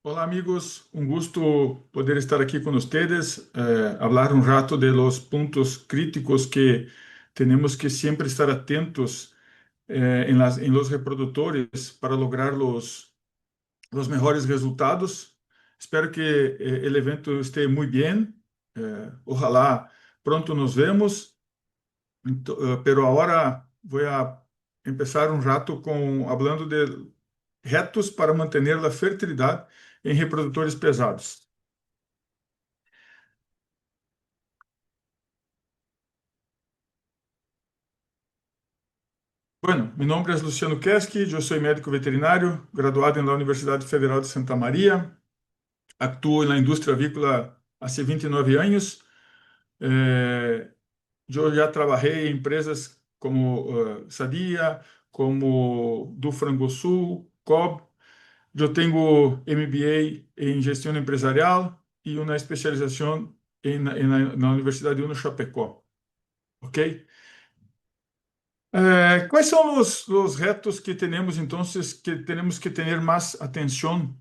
Hola amigos, un gusto poder estar aquí con ustedes, hablar un rato de los puntos críticos que tenemos que siempre estar atentos en los reproductores para lograr los mejores resultados. Espero que el evento esté muy bien, ojalá pronto nos vemos. Pero ahora voy a empezar un rato hablando de retos para mantener la fertilidad en reproductores pesados. Bueno, mi nombre es Luciano Keski, yo soy médico veterinario, graduado en la Universidad Federal de Santa María, actúo en la industria avícola hace 29 años. Eh, yo ya trabajé en empresas como Sadia, como Dufrangosul, Cobb. Yo tengo MBA en gestión empresarial y una especialización en la Universidad de Uno Chapecó. ¿Ok? ¿Cuáles son los retos que tenemos entonces que tenemos que tener más atención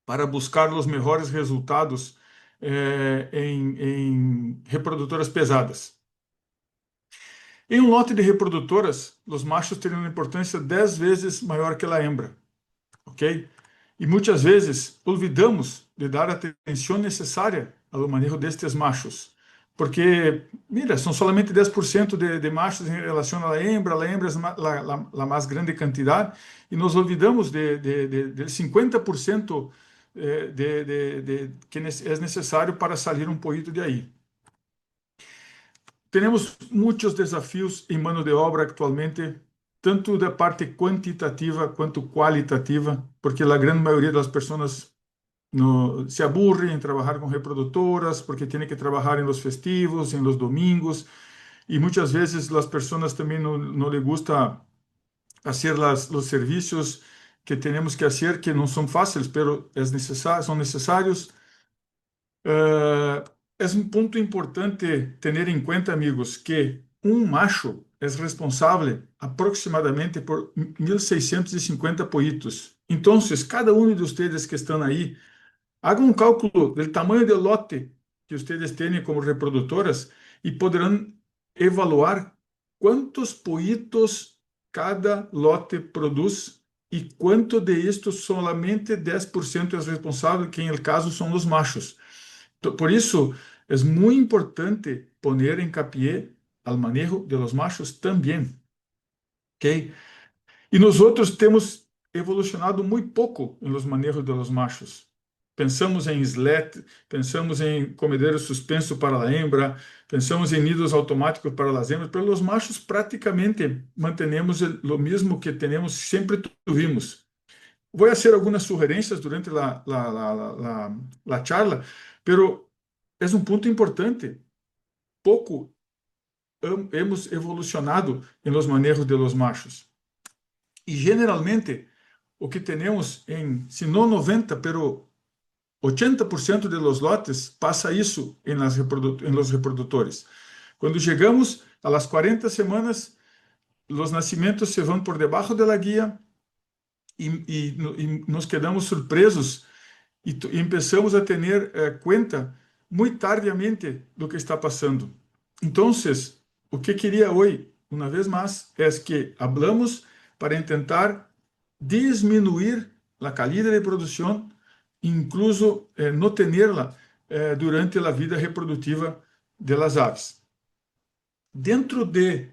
para buscar los mejores resultados en reproductoras pesadas? Em um lote de reprodutoras, os machos teriam uma importância 10 vezes maior que a hembra, ok? E muitas vezes olvidamos de dar a atenção necessária ao manejo destes machos, porque, mira, são solamente 10% de machos em relação à hembra é a mais grande quantidade, e nos olvidamos de 50% que é necessário para sair um poito de aí. Temos muitos desafios em mano de obra atualmente, tanto da parte quantitativa quanto qualitativa, porque a grande maioria das pessoas no, se aburre em trabalhar com reprodutoras, porque tem que trabalhar em los festivos, em los domingos, e muitas vezes as pessoas também não lhe gusta fazer os serviços que temos que fazer, que não são fáceis, pero são necessários. Es un punto importante tener en cuenta, amigos, que un macho es responsable aproximadamente por 1.650 pollitos. Entonces, cada uno de ustedes que están ahí, hagan un cálculo del tamaño del lote que ustedes tienen como reproductoras y podrán evaluar cuántos pollitos cada lote produce y cuánto de estos solamente 10% es responsable, que en el caso son los machos. Por isso, é muito importante poner hincapié al manejo de los machos também, ¿ok? E nós outros temos evolucionado muito pouco em los manejos de los machos. Pensamos em slet, pensamos em comedero suspenso para a hembra, pensamos em nidos automáticos para as hembras, para os machos praticamente mantenemos o mesmo que temos, sempre tuvimos. Vou fazer algumas sugerências durante a charla, pero é um ponto importante. Pouco hemos evolucionado em los manejos de los machos. E generalmente o que temos se não 90, pero 80% de los lotes passa isso em los reprodutores. Quando chegamos a las 40 semanas, los nascimentos se vão por debaixo da guia e nos quedamos surpresos e começamos a ter conta muito tardiamente do que está passando. Então, o que queria hoje, uma vez mais, é que hablamos para tentar disminuir a calidad de produção, incluso não tenerla durante a vida reprodutiva de las aves. Dentro de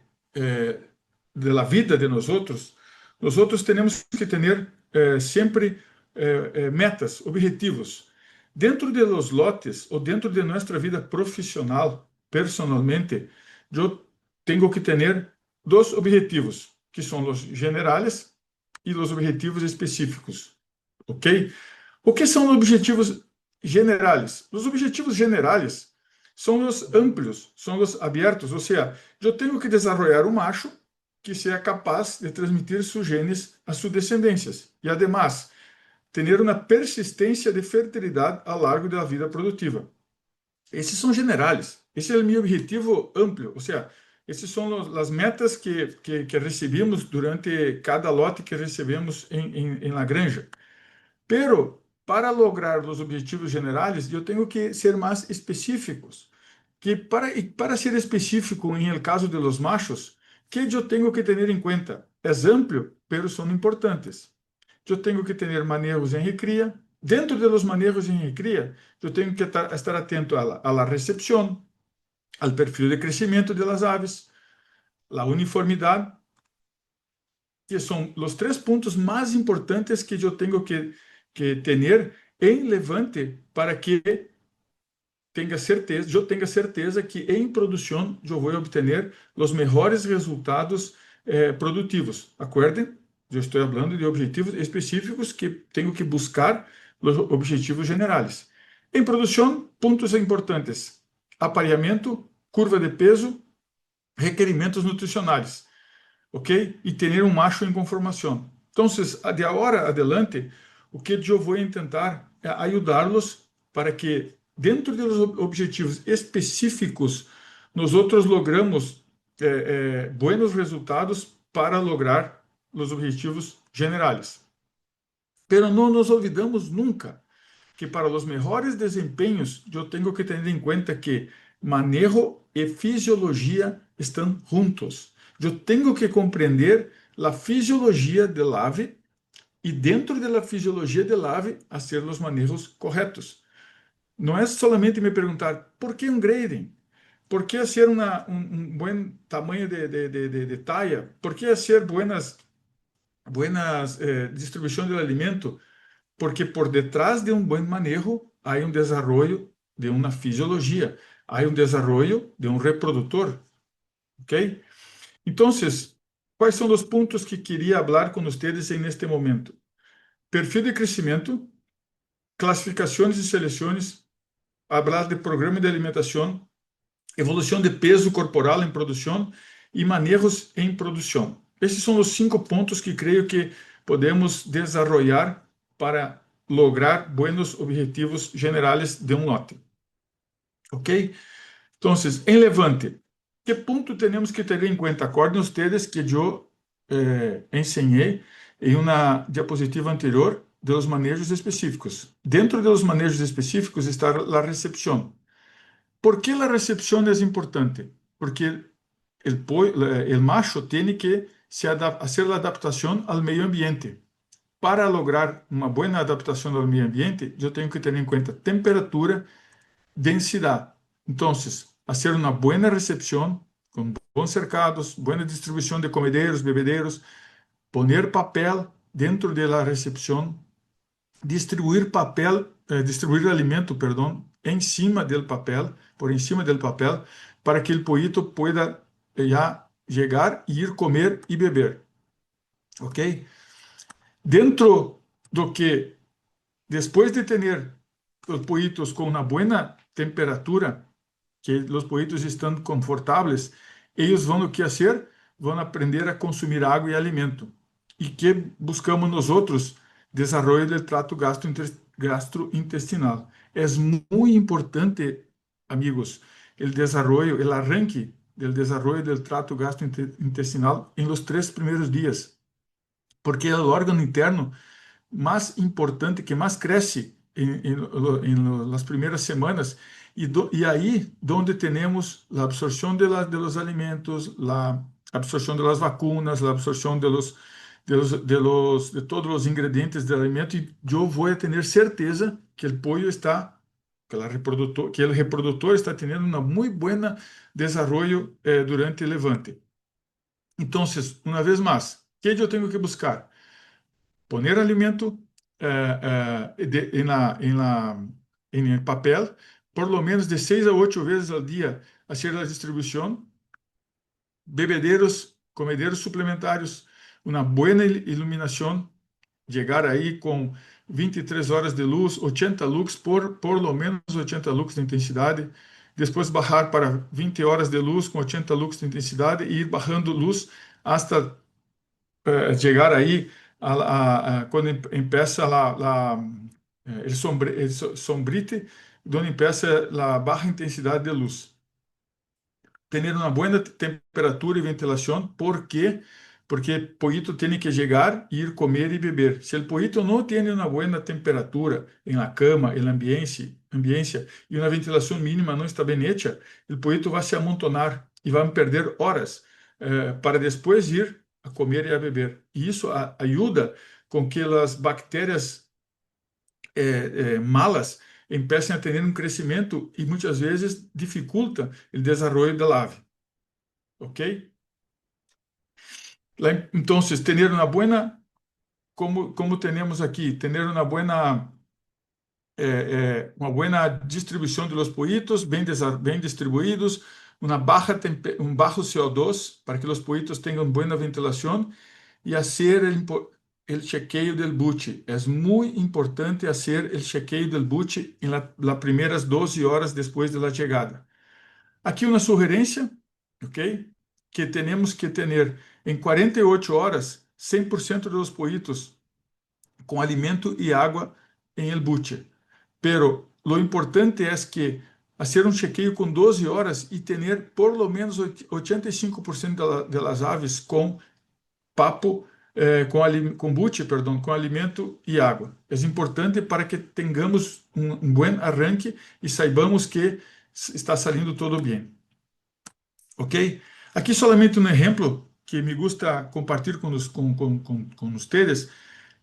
la vida de nós outros temos que ter sempre metas, objetivos. Dentro de los lotes ou dentro de nossa vida profissional, personalmente, eu tenho que ter dois objetivos, que são os generais e os objetivos específicos. Ok? O que são os objetivos generais? Os objetivos generais são os amplos, são os abertos, ou seja, eu tenho que desenvolver um macho que seja capaz de transmitir seus genes a suas descendências e, además, ter uma persistência de fertilidade ao largo da vida produtiva. Esses são generais. Esse é o meu objetivo amplo, ou seja, essas são as metas que recebemos durante cada lote que recebemos em la granja. Pero para lograr os objetivos generais, eu tenho que ser mais específicos. E para ser específico em el caso de los machos, que eu tenho que ter em conta? É amplo, pero são importantes. Eu tenho que ter manejos em recria. Dentro de los manejos em recria, eu tenho que estar atento a la recepção, al perfil de crescimento de las aves, la uniformidade, que são os três pontos mais importantes que eu tenho que ter em levante para que eu tenha certeza que em produção eu vou obter os melhores resultados produtivos. Acordem, eu estou falando de objetivos específicos que tenho que buscar os objetivos generais. Em produção, pontos importantes: apareamento, curva de peso, requerimentos nutricionais, ok? E ter um macho em conformação. Então, de agora adelante, o que eu vou tentar é ajudá-los para que, dentro dos objetivos específicos, nós outros logramos buenos resultados para lograr os objetivos generais. Pero não nos olvidamos nunca que para os melhores desempenhos eu tenho que ter em conta que manejo e fisiologia estão juntos. Eu tenho que compreender a fisiologia do ave e dentro da fisiologia do ave fazer os manejos corretos. Não é solamente me perguntar por que um grading, por que fazer bom tamanho de talla, por que fazer buenas distribuição do alimento, porque por detrás de um bom manejo há um desenvolvimento de uma fisiologia, há um desenvolvimento de um reprodutor, ok? Então, quais são os pontos que queria falar com vocês neste momento? Perfil de crescimento, classificações e seleções, falar de programa de alimentação, evolução de peso corporal em produção e manejos em produção. Esses são os 5 pontos que creio que podemos desenvolver para lograr buenos objetivos generales de um lote. Ok? Então, em levante, que ponto temos que ter em conta? Acordem ustedes que eu ensinei em uma diapositiva anterior de los manejos específicos. Dentro de los manejos específicos está a recepção. ¿Por que a recepção é importante? Porque o macho tem que fazer a adaptação ao meio ambiente. Para lograr uma boa adaptação ao meio ambiente, eu tenho que ter em conta temperatura, densidade. Então, fazer uma boa recepção, com bons cercados, boa distribuição de comedeiros, bebedeiros, poner papel dentro da recepção, distribuir alimento, perdão, em cima do papel, por em cima do papel, para que o pollito pueda já chegar e ir comer e beber. Ok? Dentro do que, depois de ter os pollitos com uma boa temperatura, que os pollitos estão confortáveis, eles vão o que fazer? Vão aprender a consumir água e alimento. E que buscamos nós outros? Desenvolvimento do trato gastrointestinal. É muito importante, amigos, o desenvolvimento, o arranque do desenvolvimento do trato gastrointestinal em los 3 primeiros dias, porque é o órgão interno mais importante, que mais cresce nas primeiras semanas, e aí onde temos a absorção de los alimentos, a absorção de las vacunas, a absorção de todos os ingredientes do alimento, e eu vou ter certeza que o pollo está, que o reprodutor está tendo uma muito boa desenvolvimento durante o levante. Então, uma vez mais, o que eu tenho que buscar? Poner alimento em papel, por lo menos de 6 a 8 vezes ao dia, hacer a distribuição, bebedeiros, comedeiros suplementários, uma boa iluminação, chegar aí com 23 horas de luz, 80 lux, por lo menos 80 lux de intensidade, depois bajar para 20 horas de luz com 80 lux de intensidade e ir bajando luz hasta chegar aí quando empieza el sombrite, donde empieza a baixa intensidade de luz. Ter uma boa temperatura e ventilação, porque porque pollito tiene que llegar, ir, comer y beber. Si el pollito no tiene una buena temperatura en la cama, en la ambiência y una ventilación mínima no está bien hecha, el pollito va a se amontonar y van a perder horas para después ir a comer y a beber. Y eso ayuda con que las bacterias malas empecem a ter um crescimento e muitas vezes dificulta o desenvolvimento da ave, ¿ok? Então, ter uma boa, como temos aqui, ter uma boa distribuição de los pollitos, bem distribuídos, um baixo CO2 para que os pollitos tenham boa ventilação e fazer o chequeio del buche. É muito importante fazer o chequeio del buche em las primeiras 12 horas depois da chegada. Aqui uma sugerência, ok? Que temos que ter em 48 horas 100% dos pollitos com alimento e água em el buche. Pero lo importante é que fazer um chequeio com 12 horas e ter por lo menos 85% de las aves com papo, com buche, perdão, com alimento e água. É importante para que tenhamos um bom arranque e saibamos que está saindo todo bem. Ok? Aqui solamente um exemplo que me gusta compartilhar com vocês,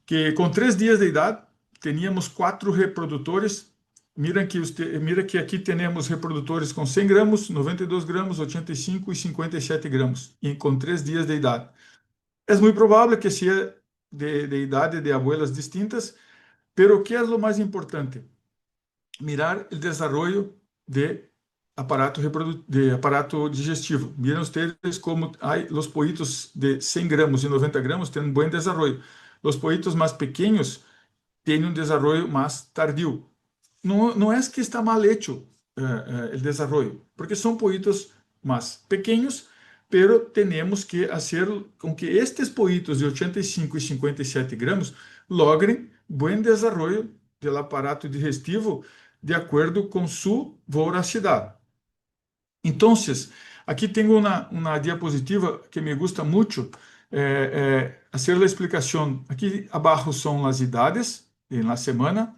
que com 3 dias de idade teníamos 4 reprodutores. Mira que aqui temos reprodutores com 100 gramas, 92 gramas, 85 e 57 gramas, e com 3 dias de idade. É muito provável que seja de idade de abuelas distintas, pero o que é o mais importante? Mirar o desenvolvimento de aparato digestivo. Miren ustedes como hay los pollitos de 100 gramos y 90 gramos tienen buen desarrollo. Los pollitos más pequeños tienen un desarrollo más tardío. No es que está mal hecho el desarrollo, porque son pollitos más pequeños, pero tenemos que hacer con que estos pollitos de 85 y 57 gramos logren buen desarrollo del aparato digestivo de acordo com sua voracidade. Então, aqui tenho uma diapositiva que me gusta muito, fazer a explicação. Aqui abaixo são as idades na semana,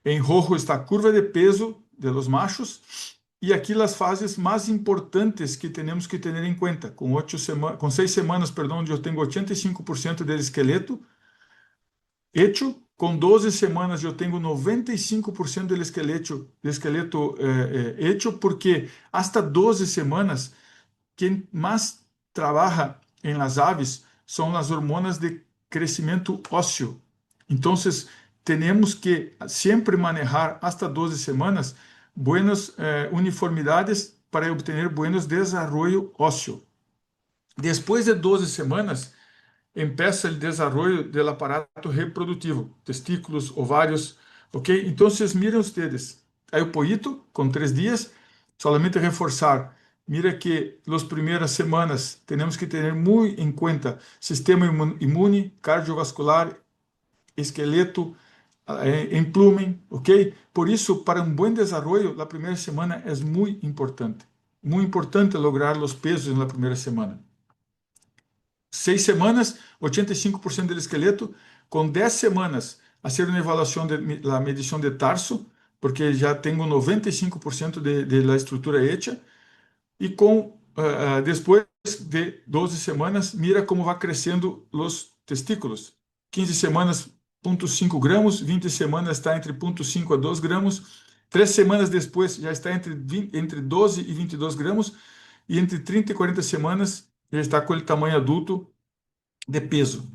em rojo está a curva de peso de los machos, e aqui as fases mais importantes que temos que ter em conta. Com 6 semanas, perdão, eu tenho 85% do esqueleto hecho. Com 12 semanas eu tenho 95% do esqueleto hecho, porque hasta 12 semanas quem mais trabalha em las aves são as hormonas de crescimento ósseo. Então, temos que sempre manejar hasta 12 semanas buenas uniformidades para obter buenos desenvolvimento ósseo. Depois de 12 semanas, empieza o desenvolvimento do aparato reprodutivo, testículos, ovários, ok? Então, miren ustedes, aí o pollito com 3 dias, solamente reforçar, mira que as primeiras semanas temos que ter muito em conta sistema imune, cardiovascular, esqueleto, emplumen, ok? Por isso, para um bom desenvolvimento, a primeira semana é muito importante lograr os pesos na primeira semana. 6 semanas, 85% do esqueleto. Com 10 semanas, fazer uma avaliação da medição de tarso, porque já tenho 95% da estrutura hecha. E depois de 12 semanas, mira como vai crescendo os testículos. 15 semanas, 0,5 gramos. 20 semanas está entre 0,5 a 2 gramos. 3 semanas depois, já está entre 12 e 22 gramos. E entre 30 e 40 semanas, já está com o tamanho adulto de peso,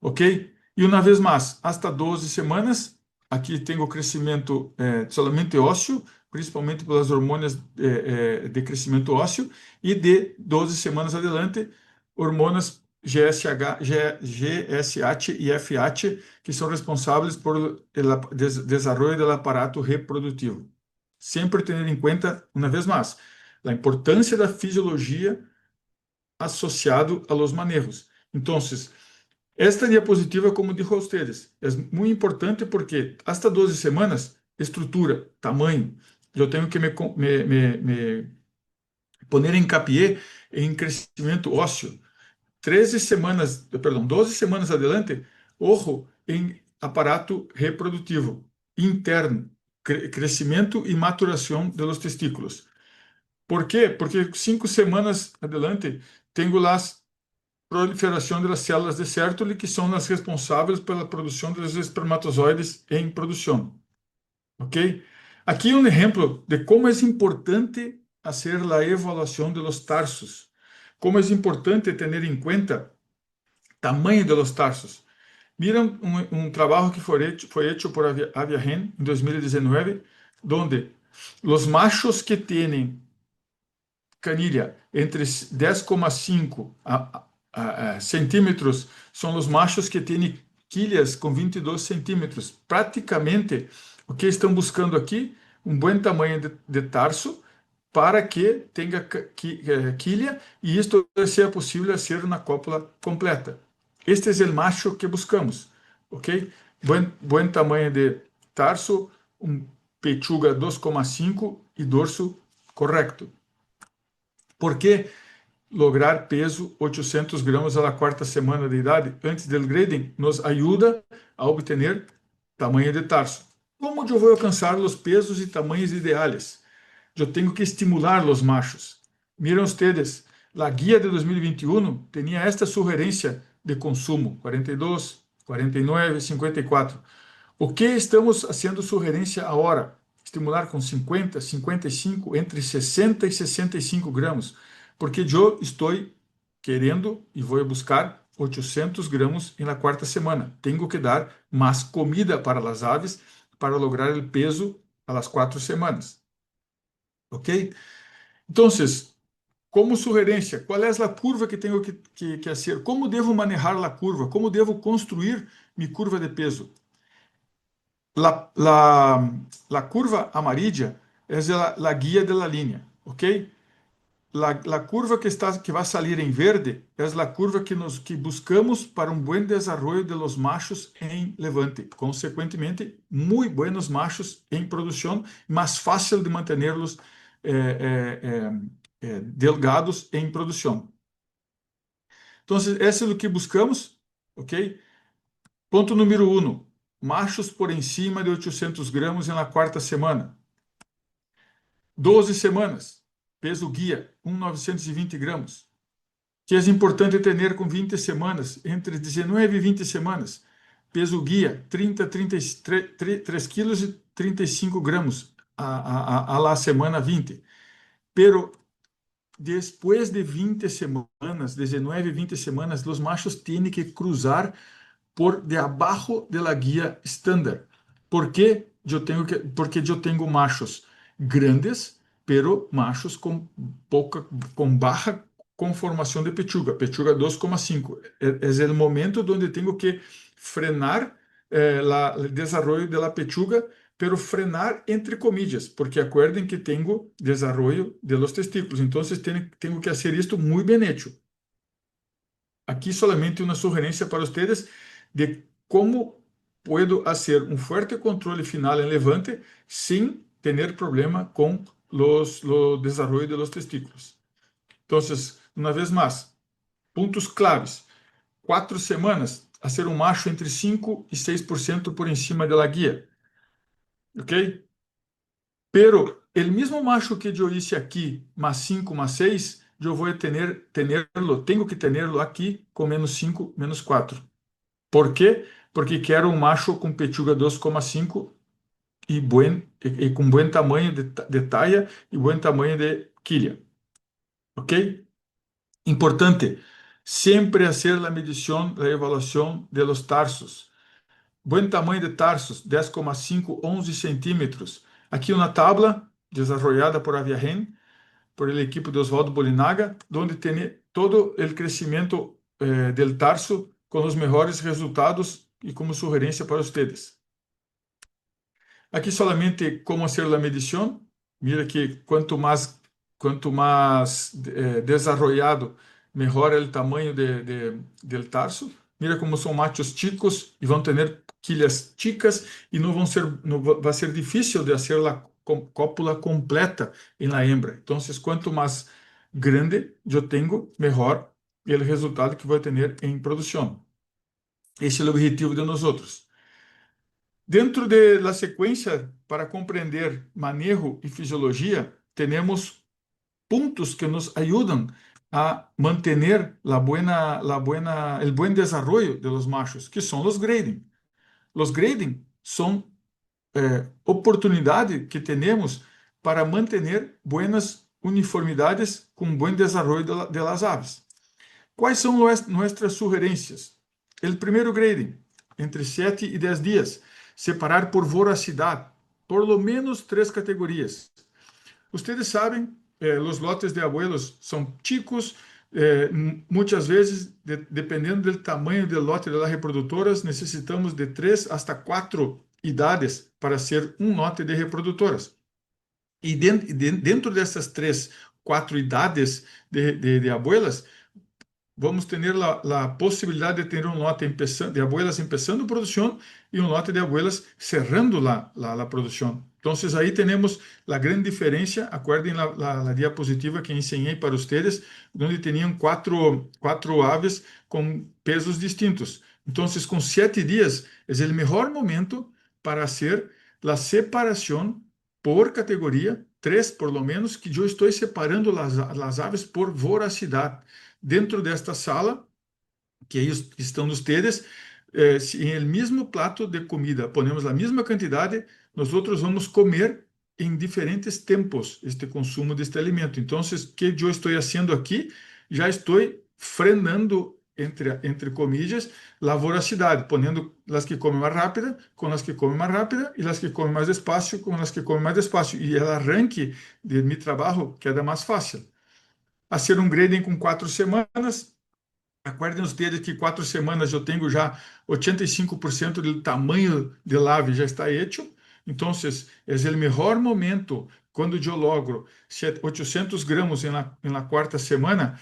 ok? E uma vez mais, hasta 12 semanas, aqui tem o crescimento somente ósseo, principalmente pelas hormonas de crescimento ósseo, e de 12 semanas adelante, hormonas GSH e FH, que são responsáveis por o desenvolvimento do aparato reprodutivo. Sempre ter em conta, uma vez mais, a importância da fisiologia associado a los manejos. Então, esta diapositiva, como digo a vocês, é muito importante porque hasta 12 semanas, estrutura, tamanho, eu tenho que me poner hincapié em crescimento ósseo. 13 semanas, perdão, 12 semanas adelante, ojo em aparato reprodutivo interno, crescimento y maturación de los testículos. ¿Por quê? Porque 5 semanas adelante tenho las proliferação das células de Sertoli, que são as responsáveis pela produção dos espermatozoides em produção. ¿Ok? Aqui um exemplo de como é importante fazer a evaluação de los tarsos, como é importante ter em conta tamanho de los tarsos. Mira trabalho que foi hecho por Aviagen em 2019, donde los machos que têm canilla entre 10,5 centímetros são os machos que têm quilhas com 22 centímetros. Praticamente, o que estão buscando aqui? Um bom tamanho de tarso para que tenha quilha e isto seja possível ser na cópula completa. Este é o macho que buscamos, ok? Bom tamanho de tarso, pechuga 2,5 e dorso correto. Por que lograr peso 800 gramas a la quarta semana de idade antes del grading nos ajuda a obter tamanho de tarso? Como eu vou alcançar os pesos e tamanhos ideais? Eu tenho que estimular os machos. Miren ustedes, a guia de 2021 tinha esta sugerência de consumo: 42, 49, 54. O que estamos fazendo sugerência agora? Estimular com 50, 55, entre 60 e 65 gramas, porque eu estou querendo e vou buscar 800 gramas na quarta semana. Tenho que dar mais comida para as aves para lograr o peso a las 4 semanas. ¿Ok? Então, como sugerência, qual é a curva que tenho que fazer? Como devo manejar a curva? Como devo construir minha curva de peso? La curva amarilla é a guia de la línea, ¿ok? La curva que vai sair em verde é a curva que buscamos para um bom desenvolvimento de los machos em levante. Consequentemente, muito buenos machos em produção, mais fácil de mantê-los delgados em produção. Então, esse é o que buscamos, ok? Ponto número 1. Machos por encima de 800 gramas na quarta semana. 12 semanas. Peso guia, 1.920 gramas. Que é importante ter com 20 semanas, entre 19 e 20 semanas. Peso guia, 3 quilos e 35 gramas a la semana 20. Pero depois de 20 semanas, 19 e 20 semanas, os machos têm que cruzar por de abaixo de la guia estándar. Porque eu tenho machos grandes, pero machos com baixa conformação de pechuga 2,5. É o momento onde tenho que frenar o desenvolvimento de la pechuga, pero frenar entre comillas, porque acuerden que tenho desenvolvimento de los testículos. Então, tenho que fazer isto muito bem hecho. Aqui solamente uma sugerência para vocês de como puedo fazer um forte controle final em levante sem ter problema com o desenvolvimento de los testículos. Então, uma vez mais, pontos claves: 4 semanas, a ser um macho entre 5 e 6% por encima da guia. Ok? Pero, el mismo macho que eu hice aqui, mais 5, mais 6, eu vou tenho que tenerlo aqui com menos 5, menos 4. Por quê? Porque quero um macho com pechuga 2,5 e com bom tamanho de taia e bom tamanho de quilha. Ok? Importante, sempre fazer a medição, a evaluação de los tarsos. Bom tamanho de tarsos, 10,5, 11 centímetros. Aqui uma tabla desarrollada por Aviagen, por el equipo de Osvaldo Bolinaga, onde tem todo o crescimento del tarso com os melhores resultados e como sugerência para vocês. Aqui solamente como fazer a medição. Mira que quanto mais desarrollado, melhor é o tamanho del tarso. Mira como são machos chicos e vão ter quilhas chicas e não vai ser difícil de fazer a cópula completa em la hembra. Então, quanto mais grande eu tenho, melhor e o resultado que vou ter em produção. Esse é o objetivo de nós outros. Dentro de la sequência, para compreender manejo e fisiologia, temos puntos que nos ayudan a mantener el buen desarrollo de los machos, que son los grading. Los grading son oportunidade que temos para manter buenas uniformidades com buen desarrollo de las aves. Quais são nossas sugerências? O primeiro grading, entre 7 e 10 dias, separar por voracidade, por lo menos 3 categorias. Ustedes sabem, os lotes de abuelos são chicos, muitas vezes, dependendo do tamanho do lote de las reprodutoras, necessitamos de 3 hasta 4 idades para ser um lote de reprodutoras. E dentro dessas 3, 4 idades de abuelas, vamos ter a possibilidade de ter um lote de abuelas empezando produção e um lote de abuelas cerrando a produção. Então, aí temos a grande diferença. Acuerden a diapositiva que ensinei para vocês, onde tinham quatro aves com pesos distintos. Então, com 7 dias, é o melhor momento para fazer a separação por categoria, 3 por lo menos, que eu estou separando as aves por voracidade. Dentro desta sala, que aí estão ustedes, se em el mesmo prato de comida ponemos a mesma quantidade, nós outros vamos comer em diferentes tempos este consumo deste alimento. Então, o que eu estou fazendo aqui? Já estou frenando, entre comillas, a voracidade, ponendo as que comem mais rápida com as que comem mais rápida e as que comem mais despacio com as que comem mais despacio. E o arranque de meu trabalho queda mais fácil. Fazer um grading com 4 semanas. Aguardem ustedes que 4 semanas eu tenho já 85% do tamanho do ave já está hecho. Então, é o melhor momento quando eu logro 800 gramos na quarta semana.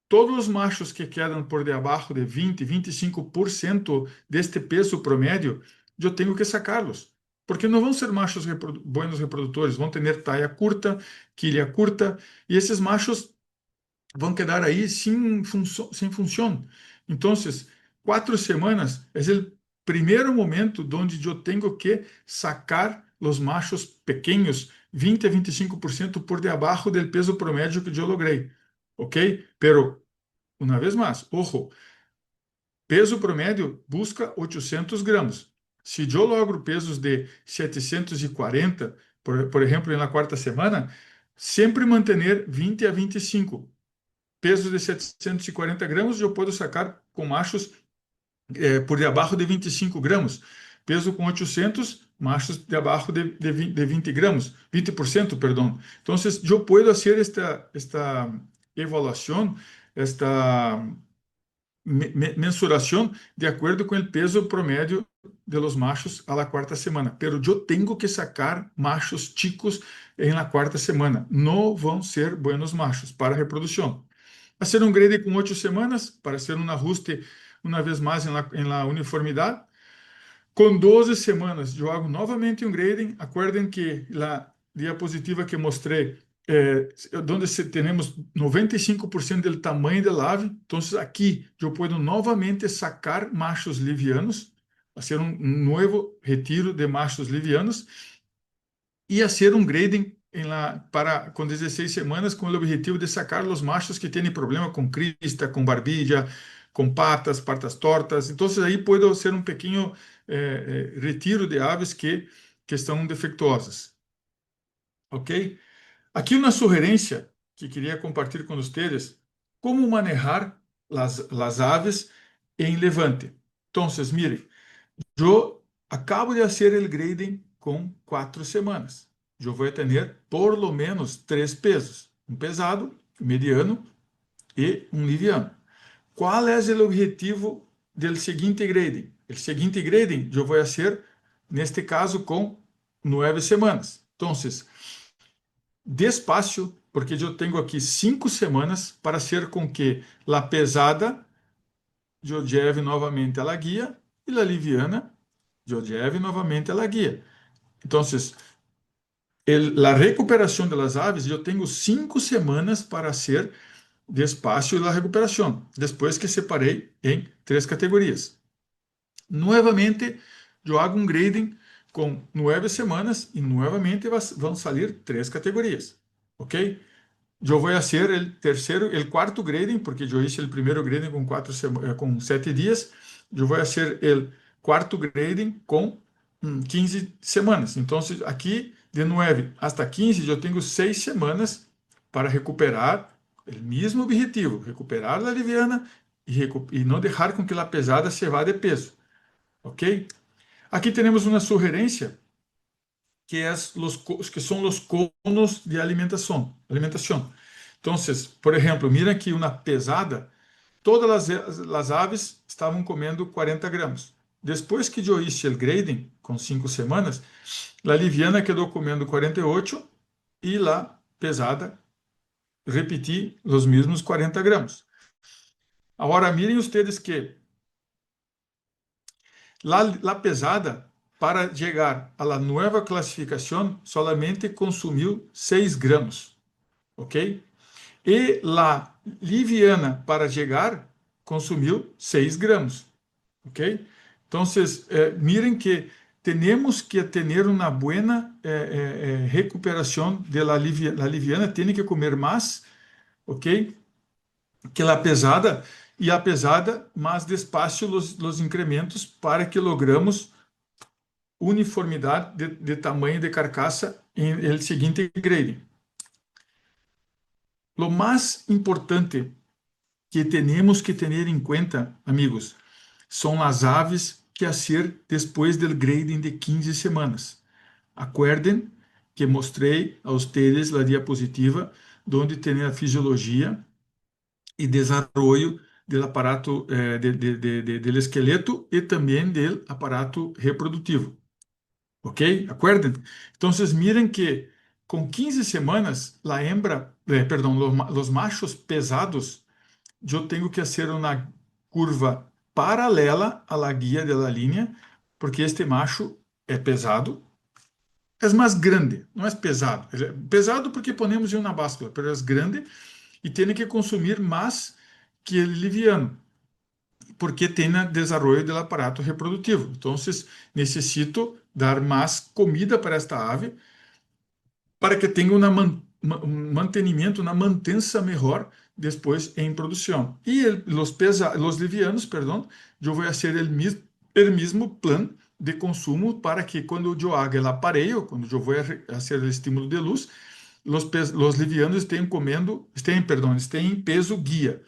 Todos os machos que quedam por debaixo de 20, 25% deste peso promédio, eu tenho que sacá-los. Porque não vão ser machos buenos reprodutores, vão ter taia curta, quilha curta, e esses machos vão quedar aí sem função. Então, 4 semanas é o primeiro momento onde eu tenho que sacar os machos pequenos 20 a 25% por debaixo do peso promédio que eu logrei. Ok? Pero, uma vez mais, ojo, peso promédio busca 800 gramos. Se eu logro pesos de 740, por exemplo, na quarta semana, sempre manter 20 a 25. Peso de 740 gramos, eu posso sacar com machos por debaixo de 25 gramas. Peso com 800, machos debaixo de 20 gramas, 20%, perdão. Então, eu posso fazer esta evaluação, esta mensuração de acordo com o peso promédio de los machos a la quarta semana. Pero eu tenho que sacar machos chicos em la quarta semana. Não vão ser buenos machos para a reprodução. Fazer um grade com 8 semanas para ser um ajuste uma vez mais em la uniformidade. Com 12 semanas, eu hago novamente um grading. Acuerden que a diapositiva que mostrei onde temos 95% do tamanho do ave. Então, aqui eu posso novamente sacar machos livianos, fazer um novo retiro de machos livianos e fazer um grading com 16 semanas com o objetivo de sacar os machos que têm problema com crista, com barbilla, com patas tortas. Então, aí pode ser um pequeno retiro de aves que estão defectuosas. Ok? Aqui uma sugerência que queria compartilhar com vocês, como manejar as aves em levante. Então, mire, eu acabo de fazer o grading com 4 semanas. Eu vou ter por lo menos 3 pesos, um pesado, mediano e um liviano. Qual é o objetivo do seguinte grading? O seguinte grading eu vou fazer, neste caso, com 9 semanas. Então, despacio, porque eu tenho aqui 5 semanas para ser com que a pesada eu lleve novamente a la guia e a liviana eu lleve novamente a la guia. Então, a recuperação das aves, eu tenho 5 semanas para hacer de espacio y la recuperación, después que separei em 3 categorias. Nuevamente, eu hago um grading com 9 semanas e novamente vão sair 3 categorias, ¿ok? Eu vou fazer o quarto grading, porque eu hice o primeiro grading com 7 dias. Eu vou fazer o quarto grading com 15 semanas. Então, aqui, de 9 hasta 15, eu tenho 6 semanas para recuperar o mesmo objetivo, recuperar a liviana e não deixar com que a pesada se vá de peso, ok? Aqui temos uma sugerência que são os conos de alimentação. Então, por exemplo, mira aqui uma pesada, todas as aves estavam comendo 40 gramas. Depois que eu hice o grading, com 5 semanas, a liviana quedou comendo 48 e a pesada repeti os mesmos 40 gramas. Agora, miren ustedes que la pesada, para chegar a la nueva clasificación, solamente consumiu 6 gramos, ¿ok? E la liviana, para chegar, consumiu 6 gramos, ¿ok? Entonces, miren que tenemos que tener una buena recuperación de la liviana, tiene que comer más, ¿ok? Que a pesada, e a pesada mais despacio os incrementos para que logramos uniformidade de tamanho de carcaça em el seguinte grading. Lo mais importante que temos que ter em conta, amigos, são as aves que a ser depois do grading de 15 semanas. Acuerden que mostrei a vocês a diapositiva onde tem a fisiologia e desenvolvimento do aparato del esqueleto e também do aparato reprodutivo. ¿Ok? Acuerden. Entonces, miren que con 15 semanas, la hembra, perdón, los machos pesados, yo tengo que hacer una curva paralela a la guía de la línea, porque este macho é pesado, é mais grande, não é pesado. É pesado porque ponemos em uma báscula, mas é grande e tem que consumir mais que o liviano, porque tem desenvolvimento do aparato reprodutivo. Então, necessito dar mais comida para esta ave para que tenha um mantenimento, uma mantença melhor depois em produção. E os livianos, perdão, eu vou fazer o mesmo plano de consumo para que quando eu haga o aparelho, quando eu vou fazer o estímulo de luz, os livianos estejam em peso guia.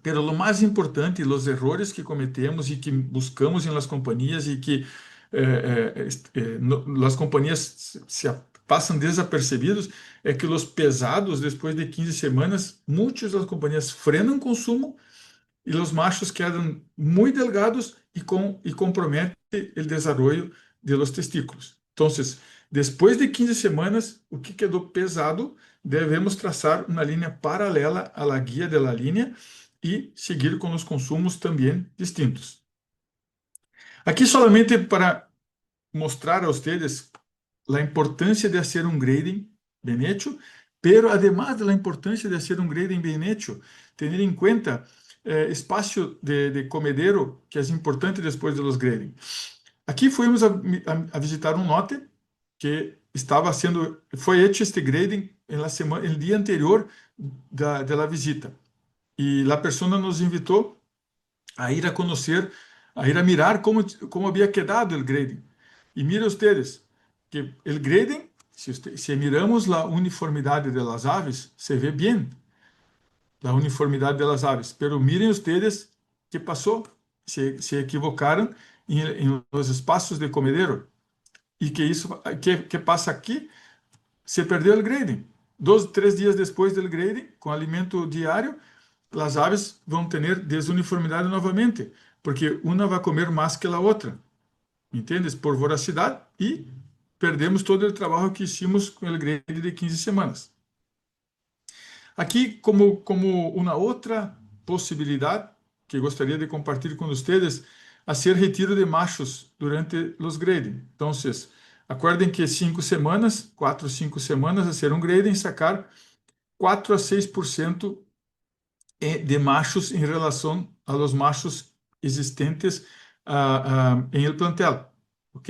Pero lo mais importante, os erros que cometemos e que buscamos em las companhias e que as companhias se passam desapercebidos, é que os pesados, depois de 15 semanas, muitas das companhias frenam o consumo e os machos quedam muito delgados e compromete o desenvolvimento de los testículos. Então, depois de 15 semanas, o que quedou pesado, devemos traçar uma linha paralela à la guia de la linha e seguir com os consumos também distintos. Aqui solamente para mostrar a vocês a importância de fazer um grading bem hecho, pero además da importância de fazer um grading bem hecho, ter em conta espaço de comedero que é importante depois dos grading. Aqui fomos a visitar um lote que foi hecho este grading no dia anterior da visita. E a pessoa nos invitou a ir a conhecer, a ir a mirar como havia quedado o grading. E miren ustedes que o grading, se miramos a uniformidade das aves, se vê bem a uniformidade das aves. Pero miren ustedes que passou, se equivocaram em los espaços de comedero. E que passa aqui, se perdeu o grading. 2, 3 dias depois do grading, com alimento diário, as aves vão ter desuniformidade novamente, porque uma vai comer mais que a outra, entendes? Por voracidade, e perdemos todo o trabalho que hicimos com o grading de 15 semanas. Aqui, como uma outra possibilidade que gostaria de compartilhar com vocês, hacer retiro de machos durante os grading. Então, acuerden que 5 semanas, 4 a 5 semanas, hacer um grading, sacar 4 a 6% de machos en relación a los machos existentes en el plantel. ¿Ok?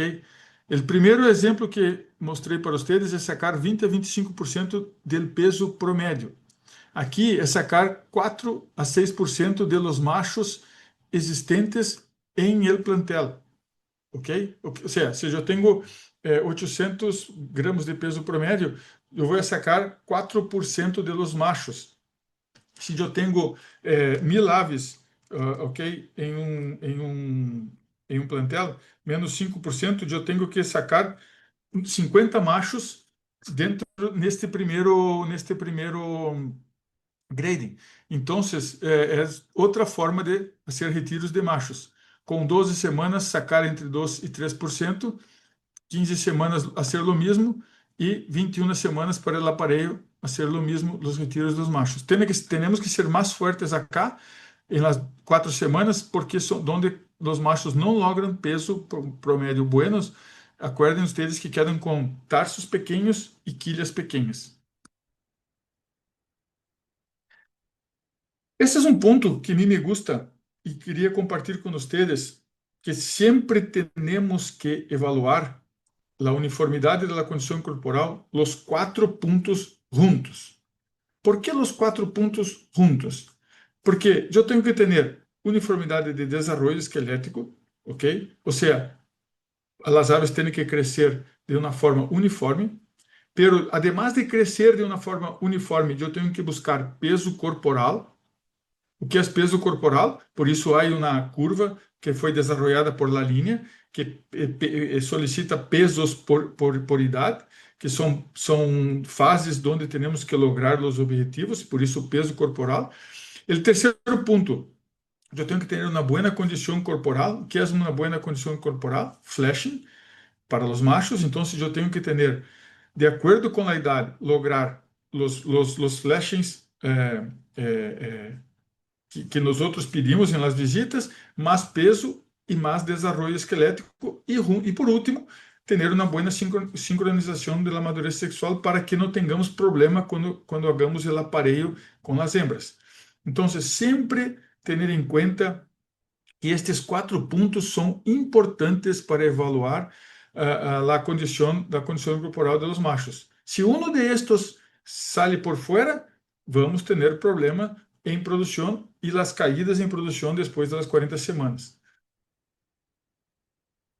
El primer ejemplo que mostrei para ustedes es sacar 20 a 25% del peso promedio. Aqui é sacar 4 a 6% de los machos existentes em el plantel. ¿Ok? O sea, se eu tenho 800 gramos de peso promédio, eu vou sacar 4% de los machos. Se eu tenho 1000 aves, ok, em um plantel, menos 5%, eu tenho que sacar 50 machos dentro neste primeiro grading. Então, é outra forma de fazer retiros de machos. Com 12 semanas, sacar entre 2 e 3%, 15 semanas a ser lo mesmo e 21 semanas para o aparelho a ser lo mesmo os retiros dos machos. Temos que ser mais fortes acá em las 4 semanas porque são onde os machos não logram peso promédio buenos. Acuerden ustedes que quedam com tarsos pequenos e quilhas pequenas. Esse é um ponto que a mim me gusta e queria compartilhar com vocês, que sempre temos que evaluar a uniformidade da condição corporal, os 4 pontos juntos. ¿Por que os 4 pontos juntos? Porque eu tenho que ter uniformidade de desenvolvimento esquelético, ok? Ou seja, as aves têm que crescer de uma forma uniforme, pero además de crescer de uma forma uniforme, eu tenho que buscar peso corporal. O que é peso corporal? Por isso há uma curva que foi desenvolvida por la linha que solicita pesos por idade, que são fases onde temos que lograr os objetivos, por isso o peso corporal. O terceiro ponto, eu tenho que ter uma boa condição corporal. O que é uma boa condição corporal? Flashing para os machos. Então, eu tenho que ter, de acordo com a idade, lograr os flashings que nós outros pedimos em las visitas, mais peso e mais desenvolvimento esquelético e por último, ter uma boa sincronização da madurez sexual para que não tenhamos problema quando hagamos o aparelho com as hembras. Então, sempre ter em conta que estes 4 pontos são importantes para evaluar a condição corporal dos machos. Se um de estes sai por fora, vamos ter problema em produção e as caídas em produção depois das 40 semanas.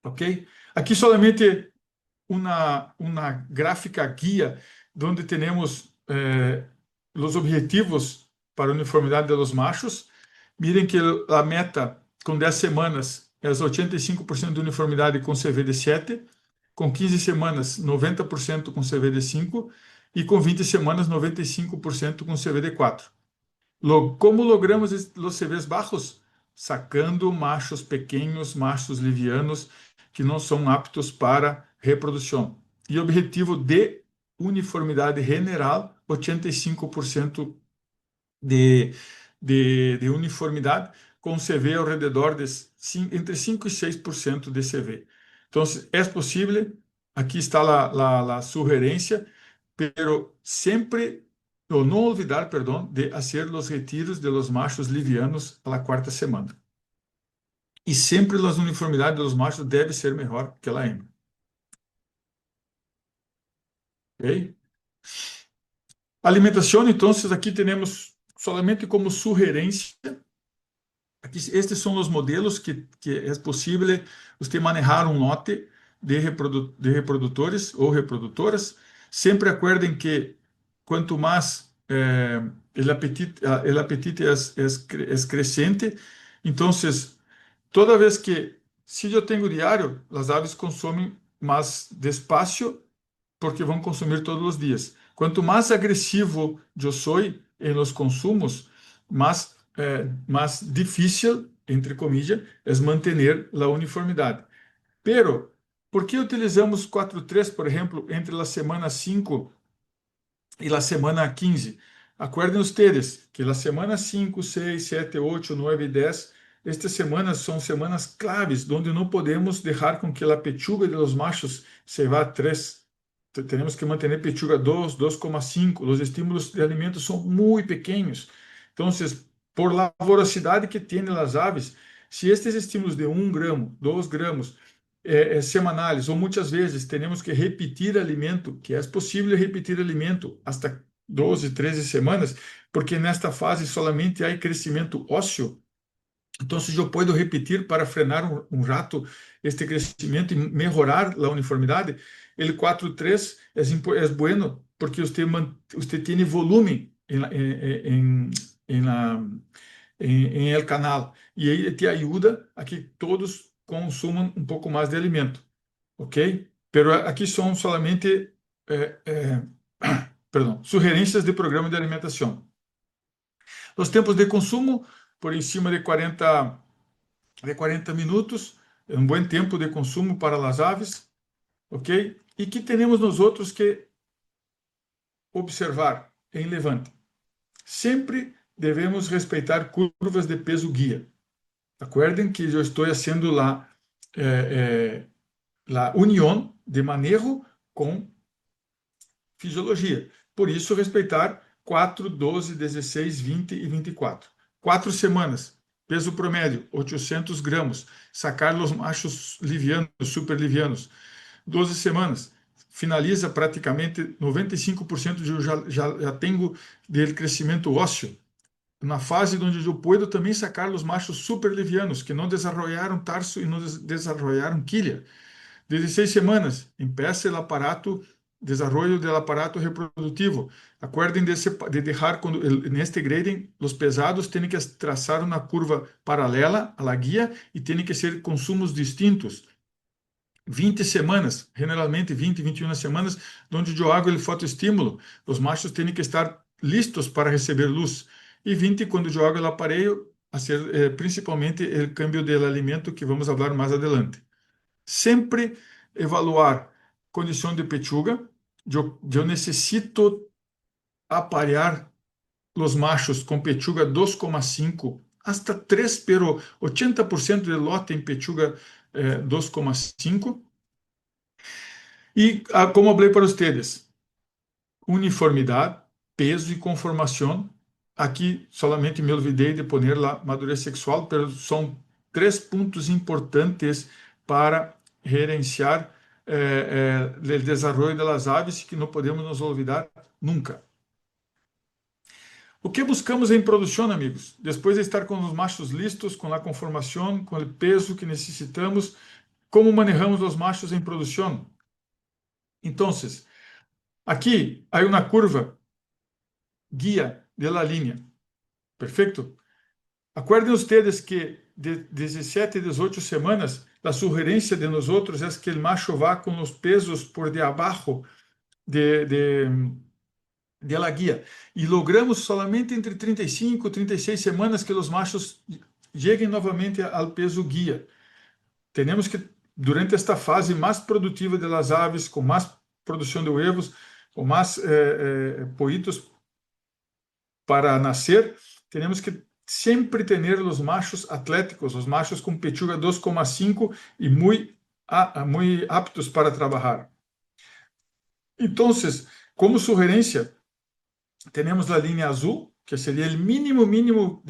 Ok? Aqui solamente uma gráfica guia onde temos os objetivos para a uniformidade dos machos. Miren que a meta com 10 semanas é 85% de uniformidade com CVD7, com 15 semanas 90% com CVD5 e com 20 semanas 95% com CVD4. Como logramos os CVs baixos? Sacando machos pequenos, machos livianos, que não são aptos para reprodução. E objetivo de uniformidade general, 85% de uniformidade, com CV ao redor de entre 5 e 6% de CV. Então, é possível, aqui está a sugerência, pero sempre ou não olvidar, perdão, de fazer os retiros de los machos livianos a la 4ª semana. E sempre as uniformidades dos machos deve ser melhor que a hembra. Ok? Alimentação, então, aqui temos solamente como sugerência. Aqui, estes são os modelos que é possível você manejar um lote de reprodutores ou reprodutoras. Sempre acuerden que quanto mais o apetite é crescente, então, toda vez que, se eu tenho diário, as aves consomem mais despacio, porque vão consumir todos os dias. Quanto mais agressivo eu sou em los consumos, mais difícil, entre comillas, é manter a uniformidade. Pero, por que utilizamos 4-3, por exemplo, entre a semana 5 e a semana 15? Acuerden ustedes que a semana 5, 6, 7, 8, 9 e 10, estas semanas são semanas claves, onde não podemos deixar com que a pechuga de los machos se vá a 3. Temos que manter pechuga 2, 2,5. Os estímulos de alimento são muito pequenos. Então, por la voracidade que tem as aves, se estes estímulos de 1 gramo, 2 gramos, semanais, ou muitas vezes temos que repetir alimento, que é possível repetir alimento hasta 12, 13 semanas, porque nesta fase solamente há crescimento ósseo. Então, se eu posso repetir para frenar rato este crescimento e melhorar a uniformidade, ele 4-3 é bueno porque você tem volume em el canal e aí te ajuda a que todos consumam um pouco mais de alimento, ok? Pero aqui são solamente perdão, sugerências de programa de alimentação. Os tempos de consumo por em cima de 40 minutos, é um bom tempo de consumo para as aves, ok? E que temos nós outros que observar em levante. Sempre devemos respeitar curvas de peso guia. Acuerden que eu estou fazendo a união de manejo com fisiologia. Por isso, respeitar 4, 12, 16, 20 e 24. 4 semanas, peso promédio, 800 gramos. Sacar os machos livianos, super livianos. 12 semanas, finaliza praticamente 95% de já tenho de crescimento ósseo. Na fase onde eu puedo também sacar os machos super livianos, que não desenvolveram tarso e não desenvolveram quilha. 16 semanas, empieza el aparato, desarrollo del aparato reprodutivo. Acuerden de dejar, en este grading, los pesados tienen que trazar una curva paralela a la guía y tienen que ser consumos distintos. 20 semanas, generalmente 20, 21 semanas, onde eu hago o fotoestímulo, os machos têm que estar listos para receber luz. E 20, quando eu hago o aparelho, principalmente o câmbio de alimento, que vamos falar mais adelante. Sempre evaluar condição de pechuga. Eu necessito aparear os machos com pechuga 2,5 hasta 3, pero 80% de lote em pechuga 2,5. E, como falei para vocês, uniformidade, peso e conformação. Aqui solamente me olvidei de poner a madurez sexual, pero são 3 pontos importantes para gerenciar o desenvolvimento das aves que não podemos nos olvidar nunca. O que buscamos em produção, amigos? Depois de estar com os machos listos, com a conformação, com o peso que necessitamos, como manejamos os machos em produção? Então, aqui há uma curva guia de la línea. Perfeito? Acuerden ustedes que de 17 a 18 semanas, a sugerência de nós outros é que o macho vá com os pesos por de abaixo de la guia. E logramos solamente entre 35 e 36 semanas que os machos cheguem novamente ao peso guia. Temos que, durante esta fase mais produtiva das aves, com mais produção de huevos, com mais pollitos para nascer, temos que sempre ter os machos atléticos, os machos com pechuga 2,5 e muito aptos para trabalhar. Então, como sugerência, temos a linha azul, que seria o mínimo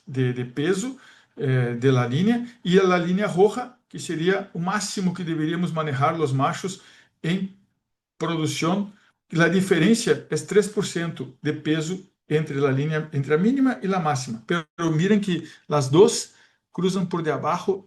de peso de la linha, e a linha roja, que seria o máximo que deveríamos manejar os machos em produção. A diferença é 3% de peso entre a mínima e a máxima. Pero miren que as duas cruzam por debaixo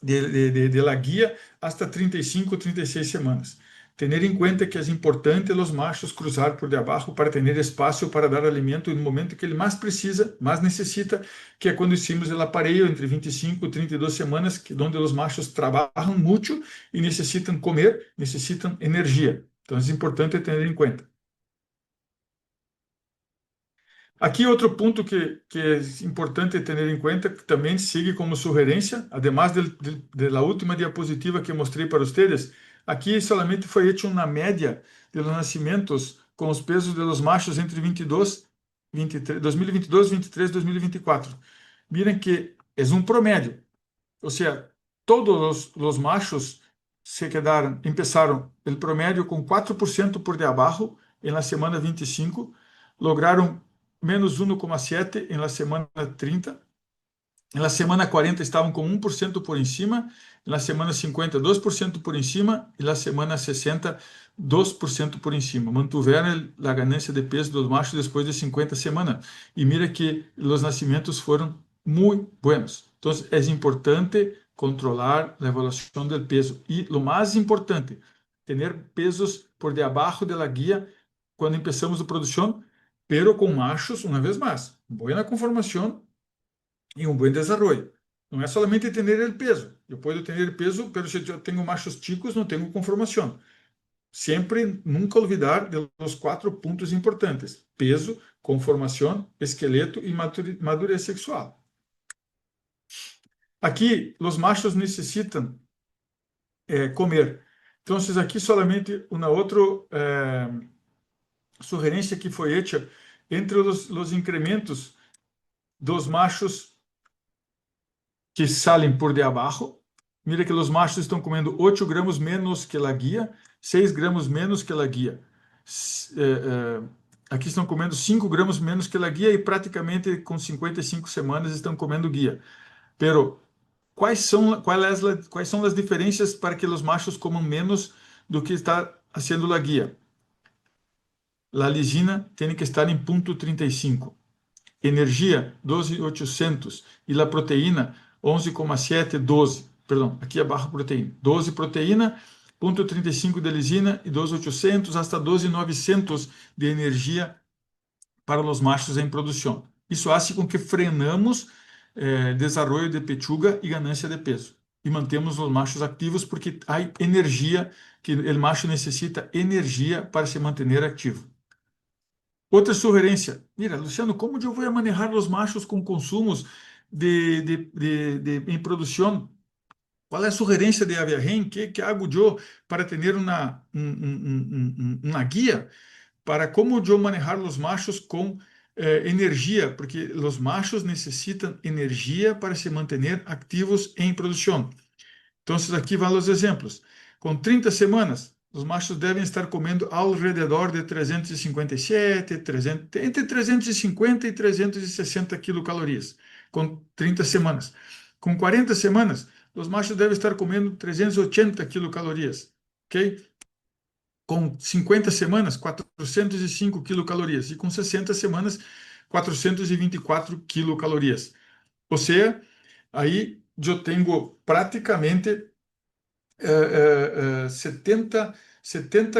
de la guia hasta 35 36 semanas. Tener em conta que é importante os machos cruzar por debaixo para ter espaço para dar alimento no momento que ele mais precisa, mais necessita, que é quando hicimos o aparelho entre 25 e 32 semanas, que onde os machos trabalham muito e necessitam comer, necessitam energia. Então é importante ter em conta. Aqui outro ponto que é importante ter em conta, que também sigue como sugerência, además da última diapositiva que mostrei para vocês, aqui solamente foi feita uma média de los nascimentos com os pesos de los machos entre 2022, 23, 2024. Miren que é um promédio, ou seja, todos os machos começaram o promédio com 4% por debaixo, na semana 25, lograram menos 1,7 em la semana 30. En la semana 40 estavam com 1% por encima, na semana 50, 2% por encima, e na semana 60, 2% por encima. Mantiveram a ganância de peso dos machos depois de 50 semanas. E mira que os nascimentos foram muito buenos. Então, é importante controlar a evolução do peso. E, o mais importante, ter pesos por debaixo da guia quando começamos a produção, pero com machos, uma vez mais, boa conformação e um bom desenvolvimento. Não é somente ter o peso. Eu posso ter peso, mas se eu tenho machos chicos, não tenho conformação. Sempre, nunca olvidar dos 4 pontos importantes: peso, conformação, esqueleto e madurez sexual. Aqui, os machos necessitam comer. Então, aqui solamente uma outra sugerência que foi feita entre os incrementos dos machos que saem por debaixo. Mira que os machos estão comendo 8 gramas menos que a guia, 6 gramas menos que a guia. Aqui estão comendo 5 gramas menos que a guia e praticamente com 55 semanas estão comendo guia. Pero quais são as diferenças para que os machos comam menos do que está fazendo a guia? A lisina tem que estar em ponto 35. Energia 12.800 e a proteína 11,7, 12. Perdão, aqui é barra proteína. 12 proteína, 0,35 de lisina e 12.800 hasta 12.900 de energia para os machos em produção. Isso faz com que frenamos desenvolvimento de pechuga e ganância de peso. E mantemos os machos ativos porque há energia, que o macho necessita energia para se manter ativo. Outra sugerência, mira, Luciano, como eu vou manejar os machos com consumos em produção? Qual é a sugerência de Aviagen? Que hago eu para ter uma guia para como eu manejar os machos com energia? Porque os machos necessitam energia para se manter ativos em produção. Então, aqui vão os exemplos. Com 30 semanas, os machos devem estar comendo ao redor de 357, entre 350 e 360 quilocalorias, com 30 semanas. Com 40 semanas, os machos devem estar comendo 380 quilocalorias, ok? Com 50 semanas, 405 quilocalorias. E com 60 semanas, 424 quilocalorias. Ou seja, aí eu tenho praticamente 70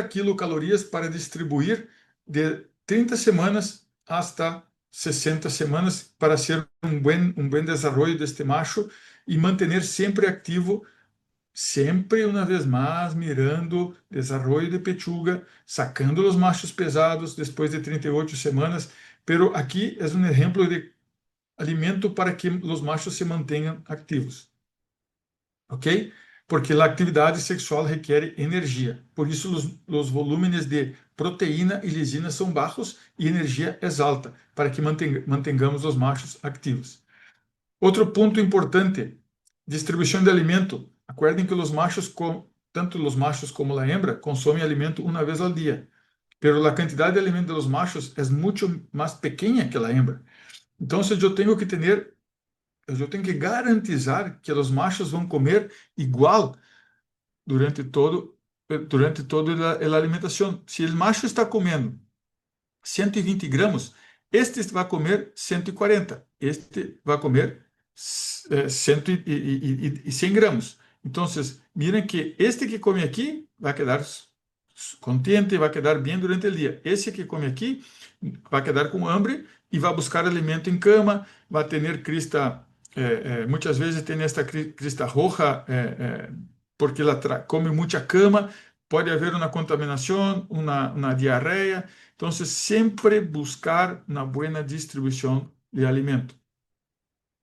quilocalorias para distribuir de 30 semanas hasta 60 semanas para ser um bom desenvolvimento deste macho e manter sempre ativo, sempre uma vez mais mirando desenvolvimento de pechuga, sacando os machos pesados depois de 38 semanas, pero aqui é um exemplo de alimento para que os machos se mantenham ativos. Ok? Porque a atividade sexual requer energia. Por isso, os volúmenes de proteína e lisina são baixos e energia é alta, para que mantengamos os machos ativos. Outro ponto importante, distribuição de alimento. Acuerdem que os machos, tanto os machos como a hembra, consomem alimento uma vez ao dia. Pero a quantidade de alimento dos machos é muito mais pequena que a hembra. Então, eu tenho que ter eu tenho que garantizar que os machos vão comer igual durante toda a alimentação. Se o macho está comendo 120 gramas, este vai comer 140, este vai comer 100 gramas. Então, miren que este que come aqui vai quedar contente, vai quedar bem durante o dia. Esse que come aqui vai quedar com hambre e vai buscar alimento em cama, vai ter crista. Muitas vezes tem esta crista roja porque ela come muita cama, pode haver uma contaminação, uma diarreia. Então, sempre buscar uma boa distribuição de alimento.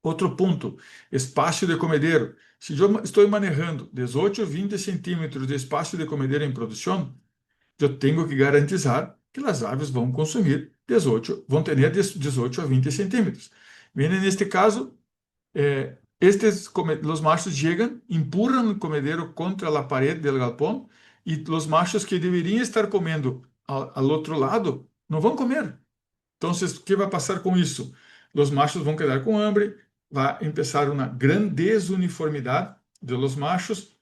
Outro ponto, espaço de comedeiro. Se eu estou manejando 18 a 20 centímetros de espaço de comedeiro em produção, eu tenho que garantizar que as aves vão consumir 18, vão ter 18 a 20 centímetros. Bem, neste caso, os machos chegam, empurram o comedero contra a parede do galpão e os machos que deveriam estar comendo ao outro lado não vão comer. Entonces, ¿qué va a pasar con eso? Los machos van a quedar con hambre, va a empezar una gran desuniformidad de los machos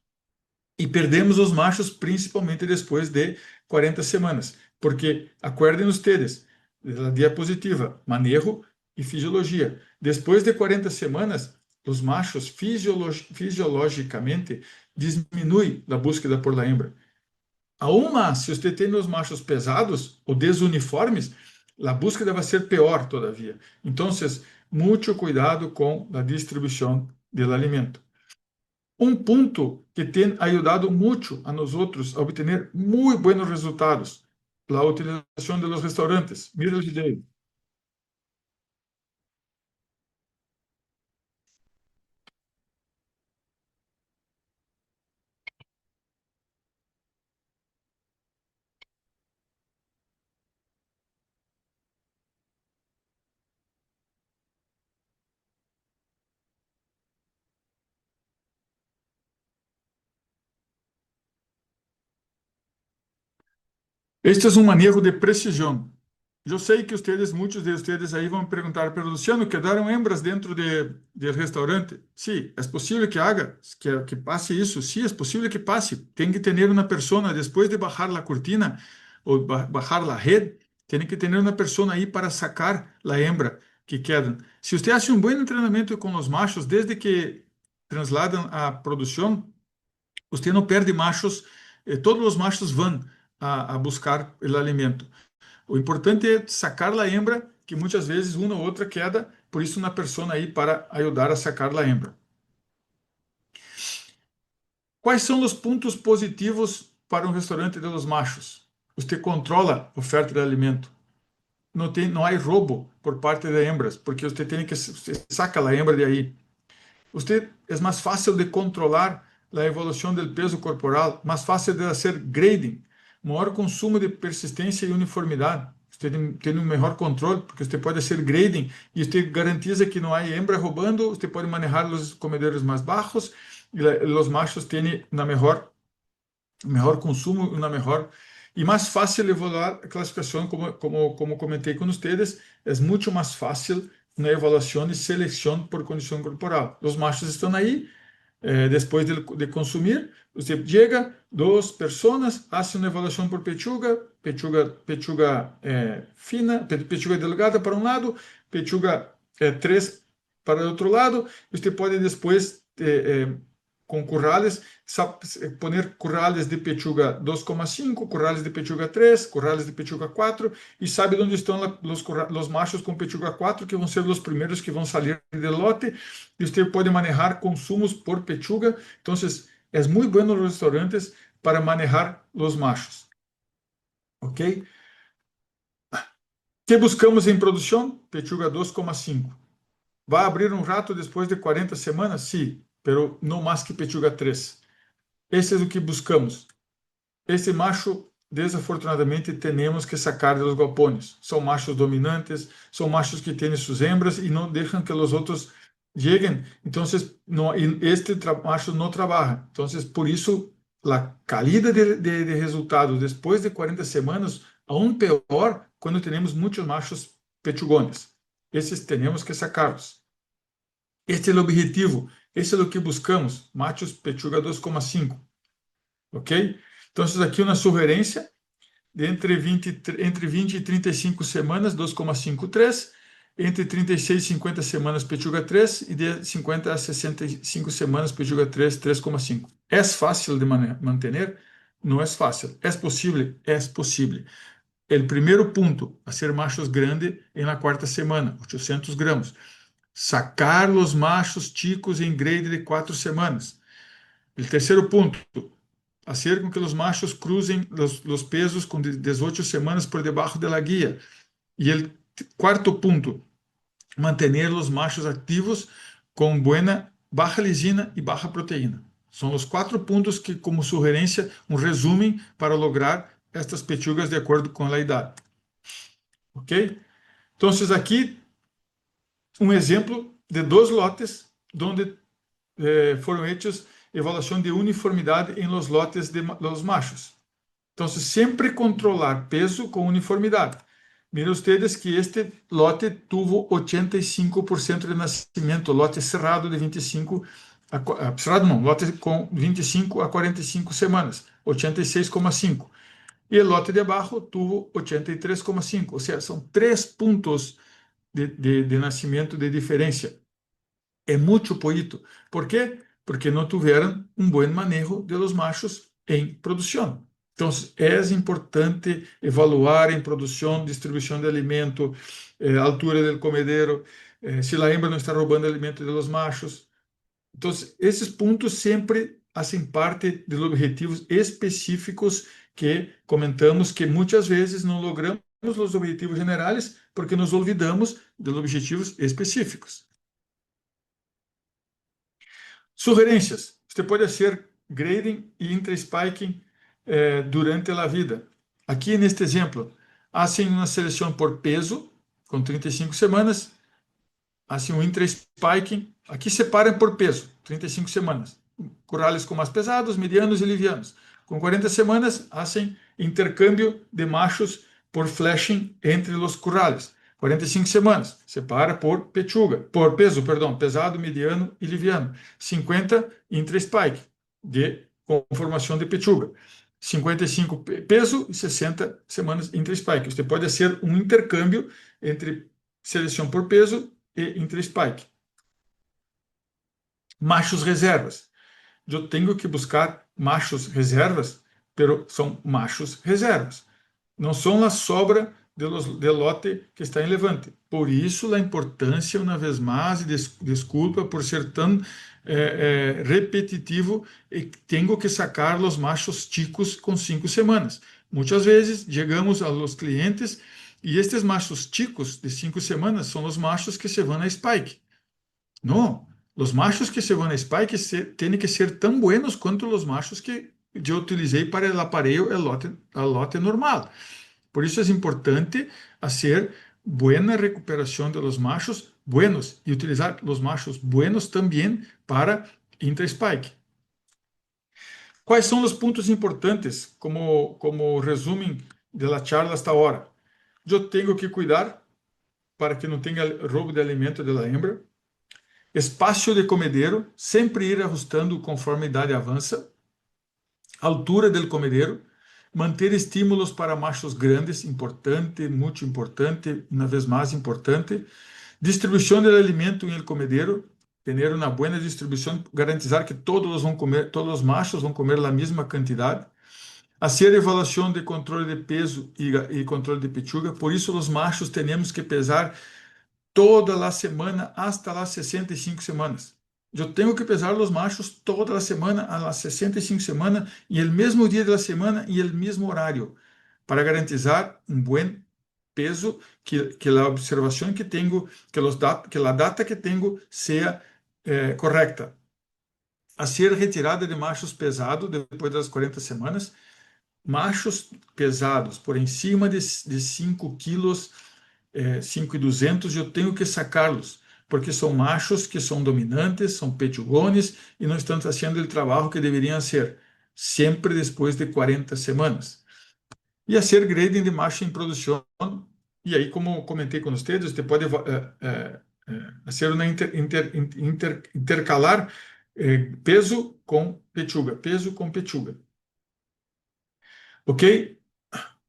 y perdemos los machos principalmente después de 40 semanas. Porque, acuerden ustedes, de la diapositiva, manejo y fisiología. Después de 40 semanas, los machos fisiológicamente disminuyen la búsqueda por la hembra. Aún más, se você tem os machos pesados ou desuniformes, a búsqueda vai ser pior todavia. Então, muito cuidado com a distribuição do alimento. Um ponto que tem ajudado muito a nós outros a obter muito buenos resultados, a utilização de los restaurantes. Mira o video. Este é um manejo de precisão. Eu sei que muitos de vocês aí vão perguntar, pero Luciano, quedaram hembras dentro de restaurante? Sim, é possível que haga, que passe isso. Sim, é possível que passe. Tem que ter uma pessoa, depois de bajar a cortina ou bajar a rede, tem que ter uma pessoa aí para sacar a hembra que quedam. Se você faz um bom treinamento com os machos, desde que trasladam a produção, você não perde machos, todos os machos vão a buscar o alimento. O importante é sacar a hembra, que muitas vezes uma ou outra queda, por isso uma pessoa aí para ajudar a sacar a hembra. Quais são os pontos positivos para um restaurante de los machos? Você controla a oferta de alimento. Não há roubo por parte de hembras, porque você saca a hembra de aí. É mais fácil de controlar a evolução do peso corporal, mais fácil de fazer grading, maior consumo de persistência e uniformidade. Você tem um melhor controle, porque você pode fazer grading e você garantiza que não há hembra roubando, você pode manejar os comedores mais baixos e os machos têm uma melhor consumo, uma melhor e mais fácil evaluar a classificação, como comentei com vocês, é muito mais fácil na avaliação e seleção por condição corporal. Os machos estão aí, depois de consumir, você chega, duas pessoas, fazem uma avaliação por pechuga fina, pechuga delgada para um lado, pechuga 3 para o outro lado, você pode depois, com currales, poner currales de pechuga 2,5, currales de pechuga 3, currales de pechuga 4, e sabe onde estão os machos com pechuga 4, que vão ser os primeiros que vão sair do lote, e você pode manejar consumos por pechuga. Então, é muito bom nos restaurantes para manejar os machos. Ok? Que buscamos em produção? Pechuga 2,5. Vai abrir um rato depois de 40 semanas? Sim, pero não mais que pechuga 3. Esse é o que buscamos. Esse macho, desafortunadamente, temos que sacar dos galpões. São machos dominantes, são machos que têm suas hembras e não deixam que os outros cheguem. Então, este macho não trabalha. Então, por isso, a qualidade de resultados depois de 40 semanas, aún pior quando temos muitos machos pechugones. Esses temos que sacá-los. Este é o objetivo, esse é o que buscamos, machos pechuga 2,5, ok? Então, aqui uma sugerência de entre 20 e 35 semanas, 2,5, 3, entre 36 e 50 semanas, pechuga 3, e de 50 a 65 semanas, pechuga 3, 3,5. É fácil de manter? Não é fácil. É possível? É possível. O primeiro ponto, fazer machos grandes na quarta semana, 800 gramas. Sacar os machos chicos em grade de 4 semanas. O terceiro ponto, fazer com que os machos cruzem os pesos com 18 semanas por debaixo da guia. E o quarto ponto, manter os machos ativos com buena, baixa lisina e baixa proteína. São os 4 pontos que, como sugerência, resumo para lograr estas pechugas de acordo com a idade. Ok? Então, aqui exemplo de 2 lotes onde foram hechos evaluação de uniformidade em los lotes de los machos. Então, sempre controlar peso com uniformidade. Miren ustedes que este lote tuvo 85% de nacimiento, lote cerrado de 25 cerrado não, lote com 25 a 45 semanas, 86,5. E o lote de abaixo tuvo 83,5, ou seja, são 3 pontos de nascimento de diferença. É muito poito. ¿Por quê? Porque não tiveram um bom manejo de los machos em produção. Então, é importante evaluar em produção, distribuição de alimento, altura do comedero, se a hembra não está roubando alimento de los machos. Então, esses pontos sempre fazem parte de objetivos específicos que comentamos que muitas vezes não logramos os objetivos generais porque nos olvidamos dos objetivos específicos. Sugerências. Você pode fazer grading e intra-spiking durante a vida. Aqui neste exemplo, fazem uma seleção por peso, com 35 semanas, fazem um intra-spiking. Aqui separam por peso, 35 semanas. Currales com mais pesados, medianos e livianos. Com 40 semanas, fazem intercâmbio de machos por flashing entre os currales. 45 semanas, separa por pechuga, por peso, perdão, pesado, mediano e liviano. 50 intra-spike, de conformação de pechuga. 55 peso e 60 semanas intra-spike. Você pode fazer um intercâmbio entre seleção por peso e intra-spike. Machos reservas. Eu tenho que buscar machos reservas, pero são machos reservas. Não são a sobra de lote que está em levante. Por isso, a importância, uma vez mais, e desculpa por ser tão repetitivo, e tenho que sacar os machos chicos com 5 semanas. Muitas vezes, chegamos a los clientes e estes machos chicos de 5 semanas são os machos que se vão a spike. Não, os machos que se vão a spike têm que ser tão buenos quanto os machos que eu utilizei para o aparelho, a lote normal. Por isso é importante fazer boa recuperação de los machos buenos e utilizar los machos buenos também para intra-spike. Quais são os pontos importantes como resumo da charla hasta agora? Eu tenho que cuidar para que não tenha roubo de alimento da hembra. Espaço de comedero, sempre ir ajustando conforme a idade avança. Altura do comedero. Manter estímulos para machos grandes, importante, muito importante, uma vez mais importante. Distribuição do alimento em el comedero, ter uma boa distribuição, garantizar que todos os machos vão comer a mesma quantidade. Fazer avaliação de controle de peso e controle de pechuga, por isso os machos temos que pesar toda a semana hasta as 65 semanas. Eu tenho que pesar os machos toda a semana, às 65 semanas, e o mesmo dia da semana e o mesmo horário, para garantizar um bom peso, que a observação que tenho, que a data que tenho seja correta. A ser retirada de machos pesados depois das 40 semanas, machos pesados por em cima de 5 quilos, 5.200, eu tenho que sacá-los, porque são machos que são dominantes, são pechugones e não estão fazendo o trabalho que deveriam ser, sempre depois de 40 semanas. E a ser grading de macho em produção, e aí, como comentei com vocês, você pode fazer uma intercalar peso com pechuga. Ok?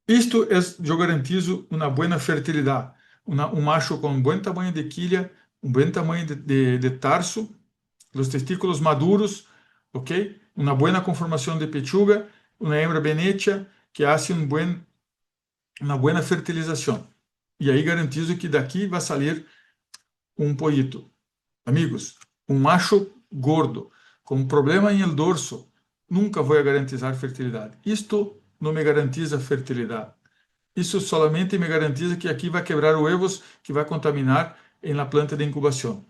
Isto eu garantizo uma boa fertilidade, um macho com um bom tamanho de quilha, um bom tamanho de tarso, os testículos maduros, ok? Uma boa conformação de pechuga, uma hembra bem hecha, que hace uma boa fertilização. E aí garantizo que daqui vai sair um pollito. Amigos, um macho gordo, com problema em el dorso, nunca vou garantizar fertilidade. Isto não me garantiza fertilidade. Isso solamente me garantiza que aqui vai quebrar huevos que vai contaminar em la planta de incubação.